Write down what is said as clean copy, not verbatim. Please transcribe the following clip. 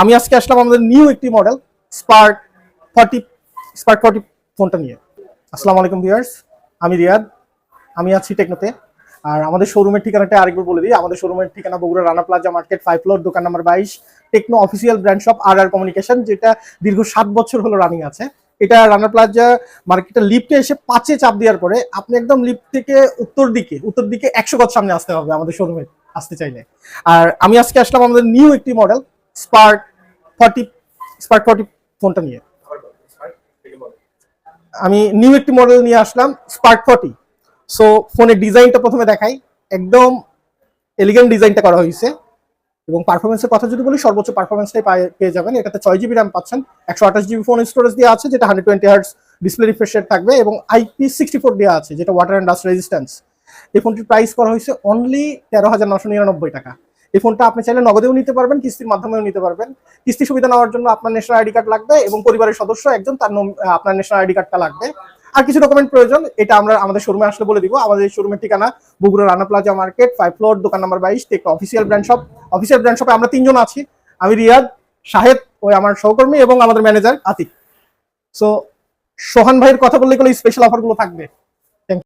আমি আজকে আসলাম আমাদের নিউ একটি মডেল স্পার্ক 40 ফোনটা নিয়ে। আসসালামু আলাইকুম ভিউয়ার্স, আমি রিয়াদ, আমি আছি টেকনোতে। আর আমাদের শোরুমের ঠিকানাটা আরেকবার বলে দিই। আমাদের শোরুমের ঠিকানা Bogura Rana plaza market 5 floor, দোকান number 22, Tecno official brand shop আর কমিউনিকেশন, যেটা দীর্ঘ 7 বছর হলো রানিং আছে। এটা রানা প্লাজা মার্কেটের লিফটে এসে 5-এ চাপ দেওয়ার পরে আপনি একদম লিফট থেকে উত্তর দিকে 100 গজ সামনে আসতে হবে আমাদের শোরুমে আসতে চাইলে। আর আমি আজকে আসলাম আমাদের নিউ একটি মডেল স্পার্ক 40 ফোনটা নিয়ে। আমি নিউ একটি মডেল নিয়ে আসলাম স্পার্ক 40। সো ফোনের ডিজাইনটা প্রথমে দেখাই, একদম এলিগেন্ট ডিজাইনটা করা হয়েছে। এবং পারফরমেন্সের কথা যদি বলি, সর্বোচ্চ পারফরমেন্সটাই পেয়ে যাবেন। এটাতে 6GB র্যাম পাচ্ছেন, 128GB ফোন স্টোরেজ দেওয়া আছে, যেটা 120Hz ডিসপ্লে রিফ্রেশ রেট থাকবে, এবং IP64 দেওয়া আছে, যেটা ওয়াটার অ্যান্ড ডাস্ট রেজিস্ট্যান্স। এই ফোনটির প্রাইস করা হয়েছে অনলি 13,999 টাকা। এই ফোনটা আপনি চাইলে নগদেও নিতে পারবেন, কিস্তির মাধ্যমেও নিতে পারবেন। কিস্তি সুবিধা নেওয়ার জন্য আপনার ন্যাশনাল আইডি কার্ড লাগবে, এবং পরিবারের সদস্য একজন, তার আপনার ন্যাশনাল আইডি কার্ডটা লাগবে। আর কিছু ডকুমেন্ট প্রয়োজন, এটা আমরা আমাদের শোরুমে আসলে বলে দিব। আমাদের শোরুমের ঠিকানা Bogura Rana plaza market 5 floor, দোকান number 22, Tecno official brand shop. Official brand শপে আমরা 3 জন আছি, আমি রিয়াদ, শাহেদ ওই আমার সহকর্মী, এবং আমাদের ম্যানেজার আতিক। সো সোহান ভাইয়ের কথা বললে স্পেশাল অফার গুলো থাকবে।